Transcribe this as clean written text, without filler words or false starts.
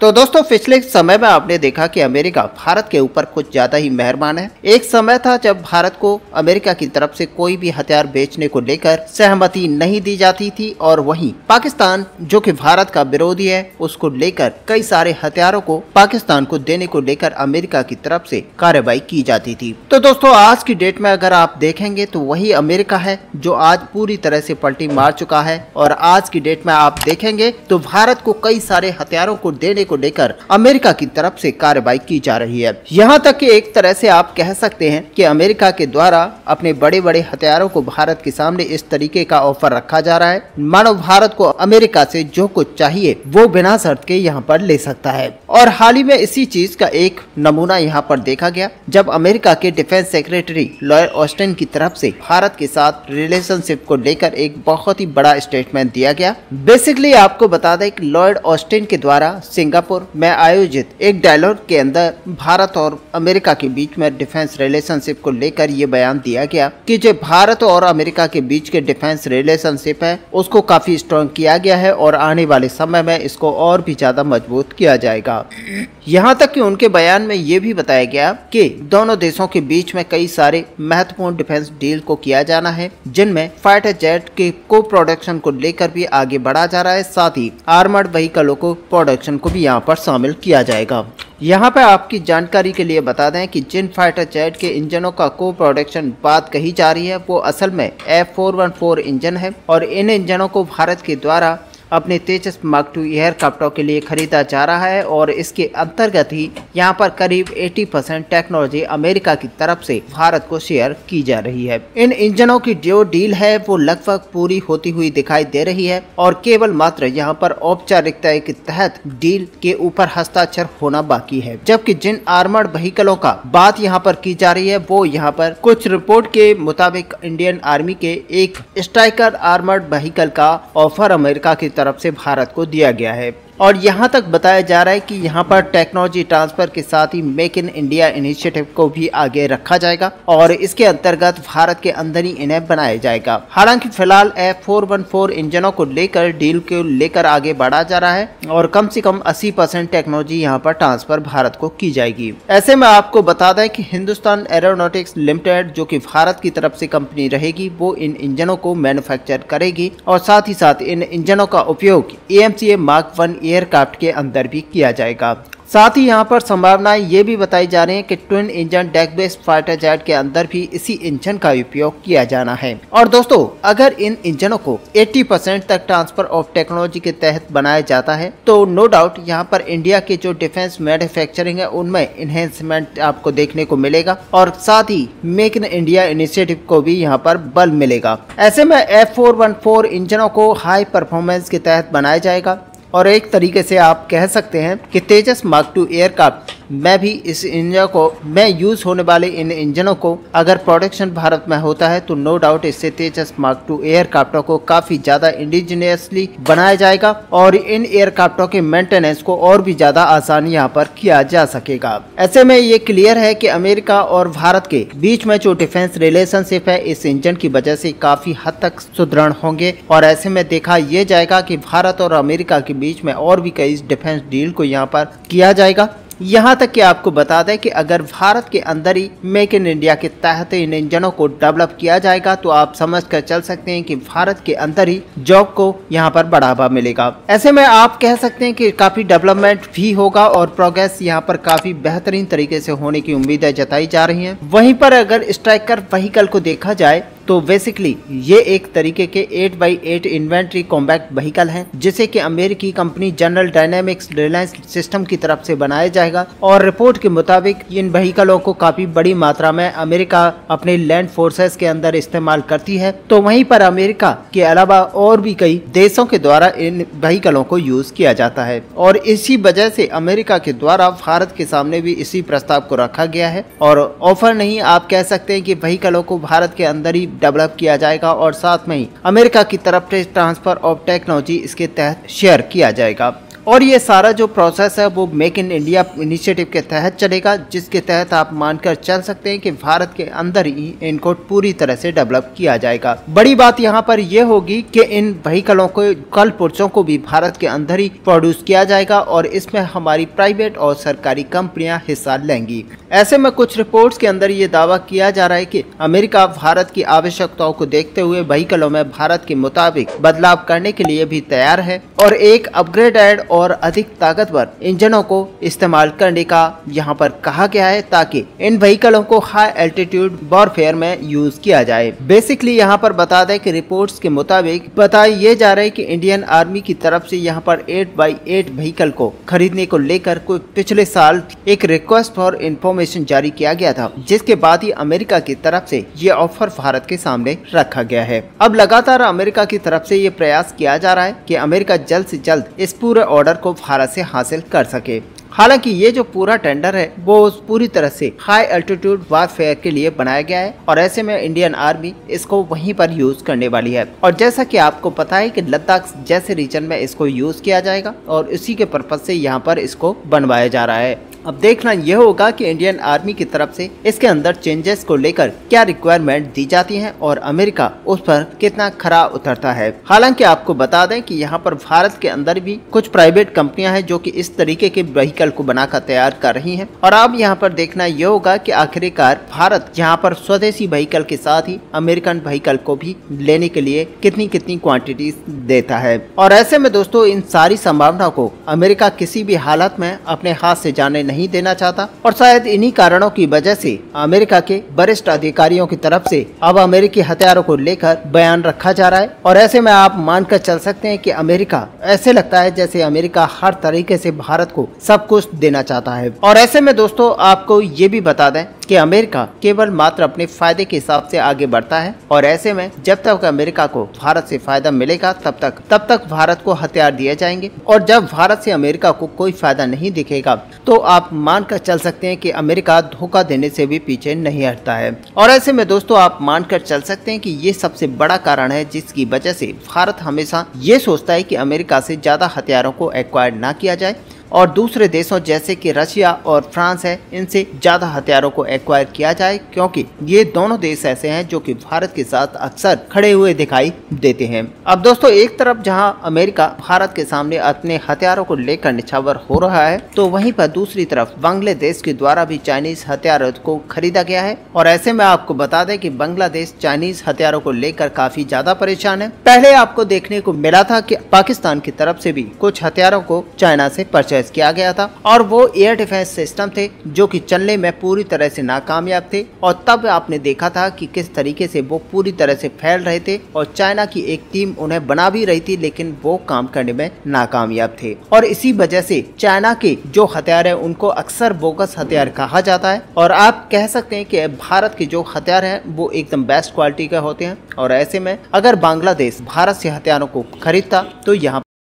तो दोस्तों पिछले समय में आपने देखा कि अमेरिका भारत के ऊपर कुछ ज्यादा ही मेहरबान है। एक समय था जब भारत को अमेरिका की तरफ से कोई भी हथियार बेचने को लेकर सहमति नहीं दी जाती थी और वहीं पाकिस्तान जो कि भारत का विरोधी है उसको लेकर कई सारे हथियारों को पाकिस्तान को देने को लेकर अमेरिका की तरफ से कार्रवाई की जाती थी। तो दोस्तों आज की डेट में अगर आप देखेंगे तो वही अमेरिका है जो आज पूरी तरह से पलटी मार चुका है और आज की डेट में आप देखेंगे तो भारत को कई सारे हथियारों को देने को लेकर अमेरिका की तरफ से कार्रवाई की जा रही है। यहाँ तक कि एक तरह से आप कह सकते हैं कि अमेरिका के द्वारा अपने बड़े बड़े हथियारों को भारत के सामने इस तरीके का ऑफर रखा जा रहा है मानो भारत को अमेरिका से जो कुछ चाहिए वो बिना शर्त के यहाँ पर ले सकता है। और हाल ही में इसी चीज का एक नमूना यहाँ पर देखा गया जब अमेरिका के डिफेंस सेक्रेटरी लॉयड ऑस्टिन की तरफ से भारत के साथ रिलेशनशिप को लेकर एक बहुत ही बड़ा स्टेटमेंट दिया गया। बेसिकली आपको बता दें कि लॉयड ऑस्टिन के द्वारा सिंगापुर में आयोजित एक डायलॉग के अंदर भारत और अमेरिका के बीच में डिफेंस रिलेशनशिप को लेकर ये बयान दिया गया कि जो भारत और अमेरिका के बीच के डिफेंस रिलेशनशिप है उसको काफी स्ट्रॉन्ग किया गया है और आने वाले समय में इसको और भी ज्यादा मजबूत किया जाएगा। यहाँ तक कि उनके बयान में ये भी बताया गया कि दोनों देशों के बीच में कई सारे महत्वपूर्ण डिफेंस डील को किया जाना है जिनमें फाइटर जेट के को प्रोडक्शन को लेकर भी आगे बढ़ा जा रहा है, साथ ही आर्मर्ड व्हीकलों को प्रोडक्शन को भी यहाँ पर शामिल किया जाएगा। यहाँ पे आपकी जानकारी के लिए बता दें कि जिन फाइटर जेट के इंजनों का को प्रोडक्शन बात कही जा रही है वो असल में F414 इंजन है और इन इंजनों को भारत के द्वारा अपने तेजस मार्क 2 एयरक्राफ्टों के लिए खरीदा जा रहा है और इसके अंतर्गत ही यहाँ पर करीब 80% टेक्नोलॉजी अमेरिका की तरफ से भारत को शेयर की जा रही है। इन इंजनों की जो डील है वो लगभग पूरी होती हुई दिखाई दे रही है और केवल मात्र यहाँ पर औपचारिकता के तहत डील के ऊपर हस्ताक्षर होना बाकी है। जबकि जिन आर्मर्ड व्हीकलों का बात यहाँ पर की जा रही है वो यहाँ पर कुछ रिपोर्ट के मुताबिक इंडियन आर्मी के एक स्ट्राइकर आर्मर्ड व्हीकल का ऑफर अमेरिका की तरफ से भारत को दिया गया है। और यहाँ तक बताया जा रहा है कि यहाँ पर टेक्नोलॉजी ट्रांसफर के साथ ही मेक इन इंडिया इनिशिएटिव को भी आगे रखा जाएगा और इसके अंतर्गत भारत के अंदर ही इन्हें बनाया जाएगा। हालांकि फिलहाल F414 इंजनों को लेकर डील को लेकर आगे बढ़ा जा रहा है और कम से कम 80% टेक्नोलॉजी यहाँ पर ट्रांसफर भारत को की जाएगी। ऐसे में आपको बता दें कि हिंदुस्तान एरोनॉटिक्स लिमिटेड जो कि भारत की तरफ से कंपनी रहेगी वो इन इंजनों को मैन्युफैक्चर करेगी और साथ ही साथ इन इंजनों का उपयोग AMCA मार्क 1 एयरक्राफ्ट के अंदर भी किया जाएगा। साथ ही यहाँ पर संभावनाएं ये भी बताई जा रही हैं कि twin engine deck based fighter jet के अंदर भी इसी इंजन का उपयोग किया जाना है। और दोस्तों अगर इन इंजनों को 80% तक ट्रांसफर ऑफ टेक्नोलॉजी के तहत बनाया जाता है तो नो डाउट यहाँ पर इंडिया के जो डिफेंस मैन्युफैक्चरिंग है उनमें इनहेंसमेंट आपको देखने को मिलेगा और साथ ही मेक इन इंडिया इनिशिएटिव को भी यहाँ पर बल मिलेगा। ऐसे में F414 इंजनों को हाई परफॉर्मेंस के तहत बनाया जाएगा और एक तरीके से आप कह सकते हैं कि तेजस मार्क 2 एयरक्राफ्ट में भी इस इंजन को यूज होने वाले इन इंजनों को अगर प्रोडक्शन भारत में होता है तो नो डाउट इससे तेजस मार्क 2 एयरक्राफ्टों को काफी ज्यादा इंडिजिनियसली बनाया जाएगा और इन एयरक्राफ्टों के मेंटेनेंस को और भी ज्यादा आसानी यहाँ पर किया जा सकेगा। ऐसे में ये क्लियर है कि अमेरिका और भारत के बीच में जो डिफेंस रिलेशनशिप है इस इंजन की वजह से काफी हद तक सुदृढ़ होंगे और ऐसे में देखा यह जाएगा कि भारत और अमेरिका के बीच में और भी कई डिफेंस डील को यहाँ पर किया जाएगा। यहाँ तक कि आपको बता दें कि अगर भारत के अंदर ही मेक इन इंडिया के तहत इन इंजनों को डेवलप किया जाएगा तो आप समझ कर चल सकते हैं कि भारत के अंदर ही जॉब को यहाँ पर बढ़ावा मिलेगा। ऐसे में आप कह सकते हैं कि काफी डेवलपमेंट भी होगा और प्रोग्रेस यहाँ पर काफी बेहतरीन तरीके से होने की उम्मीदें जताई जा रही हैं। वहीं पर अगर स्ट्राइकर व्हीकल को देखा जाए तो बेसिकली ये एक तरीके के 8x8 इन्वेंट्री कॉम्बैक्ट व्हीकल है जिसे कि अमेरिकी company general dynamics Reliance system की तरफ से बनाया जाएगा और रिपोर्ट के मुताबिक इन व्हीकलों को काफी बड़ी मात्रा में अमेरिका अपने लैंड फोर्सेस के अंदर इस्तेमाल करती है। तो वहीं पर अमेरिका के अलावा और भी कई देशों के द्वारा इन व्हीकलों को यूज किया जाता है और इसी वजह से अमेरिका के द्वारा भारत के सामने भी इसी प्रस्ताव को रखा गया है और ऑफर नहीं आप कह सकते हैं कि व्हीकलों को भारत के अंदर ही डेवलप किया जाएगा और साथ में ही अमेरिका की तरफ से ट्रांसफर ऑफ टेक्नोलॉजी इसके तहत शेयर किया जाएगा। और ये सारा जो प्रोसेस है वो मेक इन इंडिया इनिशिएटिव के तहत चलेगा, जिसके तहत आप मानकर चल सकते हैं कि भारत के अंदर ही इनको पूरी तरह से डेवलप किया जाएगा। बड़ी बात यहाँ पर यह होगी कि इन व्हीकलों को कल पुर्जों को भी भारत के अंदर ही प्रोड्यूस किया जाएगा और इसमें हमारी प्राइवेट और सरकारी कंपनियां हिस्सा लेंगी। ऐसे में कुछ रिपोर्ट्स के अंदर ये दावा किया जा रहा है कि अमेरिका भारत की आवश्यकताओं को देखते हुए व्हीकलों में भारत के मुताबिक बदलाव करने के लिए भी तैयार है और एक अपग्रेडेड और अधिक ताकतवर इंजनों को इस्तेमाल करने का यहाँ पर कहा गया है, ताकि इन व्हीकलों को हाई एल्टीट्यूड वॉरफेयर में यूज किया जाए। बेसिकली यहाँ पर बता दें कि रिपोर्ट्स के मुताबिक बताया ये जा रहा है कि इंडियन आर्मी की तरफ से यहाँ पर 8x8 व्हीकल को खरीदने को लेकर कोई पिछले साल एक रिक्वेस्ट फॉर इंफॉर्मेशन जारी किया गया था, जिसके बाद ही अमेरिका की तरफ से ये ऑफर भारत के सामने रखा गया है। अब लगातार अमेरिका की तरफ से ये प्रयास किया जा रहा है कि अमेरिका जल्द से जल्द इस पूरे ऑर्डर को भारत से हासिल कर सके। हालांकि ये जो पूरा टेंडर है वो पूरी तरह से हाई एल्टीट्यूड वारफेयर के लिए बनाया गया है और ऐसे में इंडियन आर्मी इसको वहीं पर यूज करने वाली है। और जैसा कि आपको पता है कि लद्दाख जैसे रीजन में इसको यूज किया जाएगा और इसी के पर्पज से यहाँ पर इसको बनवाया जा रहा है। अब देखना यह होगा कि इंडियन आर्मी की तरफ से इसके अंदर चेंजेस को लेकर क्या रिक्वायरमेंट दी जाती हैं और अमेरिका उस पर कितना खरा उतरता है। हालांकि आपको बता दें कि यहाँ पर भारत के अंदर भी कुछ प्राइवेट कंपनियां हैं जो कि इस तरीके के व्हीकल को बनाकर तैयार कर रही हैं और अब यहाँ पर देखना यह होगा कि आखिरकार भारत यहाँ पर स्वदेशी व्हीकल के साथ ही अमेरिकन व्हीकल को भी लेने के लिए कितनी कितनी क्वांटिटी देता है। और ऐसे में दोस्तों इन सारी संभावना को अमेरिका किसी भी हालत में अपने हाथ से जाने नहीं देना चाहता और शायद इन्हीं कारणों की वजह से अमेरिका के वरिष्ठ अधिकारियों की तरफ से अब अमेरिकी हथियारों को लेकर बयान रखा जा रहा है। और ऐसे में आप मानकर चल सकते हैं कि अमेरिका ऐसे लगता है जैसे अमेरिका हर तरीके से भारत को सब कुछ देना चाहता है। और ऐसे में दोस्तों आपको ये भी बता दें कि अमेरिका केवल मात्र अपने फायदे के हिसाब से आगे बढ़ता है और ऐसे में जब तक अमेरिका को भारत से फायदा मिलेगा तब तक भारत को हथियार दिए जाएंगे और जब भारत से अमेरिका को कोई फायदा नहीं दिखेगा तो आप मानकर चल सकते हैं कि अमेरिका धोखा देने से भी पीछे नहीं हटता है। और ऐसे में दोस्तों आप मानकर चल सकते हैं कि ये सबसे बड़ा कारण है जिसकी वजह से भारत हमेशा ये सोचता है कि अमेरिका से ज्यादा हथियारों को एक्वायर ना किया जाए और दूसरे देशों जैसे कि रशिया और फ्रांस है इनसे ज्यादा हथियारों को एक्वायर किया जाए, क्योंकि ये दोनों देश ऐसे हैं जो कि भारत के साथ अक्सर खड़े हुए दिखाई देते हैं। अब दोस्तों एक तरफ जहां अमेरिका भारत के सामने अपने हथियारों को लेकर निछावर हो रहा है तो वहीं पर दूसरी तरफ बांग्लादेश के द्वारा भी चाइनीज हथियारों को खरीदा गया है। और ऐसे में आपको बता दें कि बांग्लादेश चाइनीज हथियारों को लेकर काफी ज्यादा परेशान है। पहले आपको देखने को मिला था कि पाकिस्तान की तरफ से भी कुछ हथियारों को चाइना से परचेज किया गया था और वो एयर डिफेंस सिस्टम थे जो कि चलने में पूरी तरह से नाकामयाब थे और तब आपने देखा था कि किस तरीके से वो पूरी तरह से फैल रहे थे और चाइना की एक टीम उन्हें बना भी रही थी लेकिन वो काम करने में नाकामयाब थे। और इसी वजह से चाइना के जो हथियार है उनको अक्सर बोगस हथियार कहा जाता है और आप कह सकते हैं कि भारत के जो हथियार हैं वो एकदम बेस्ट क्वालिटी के होते हैं। और ऐसे में अगर बांग्लादेश भारत से हथियारों को खरीदता तो यहाँ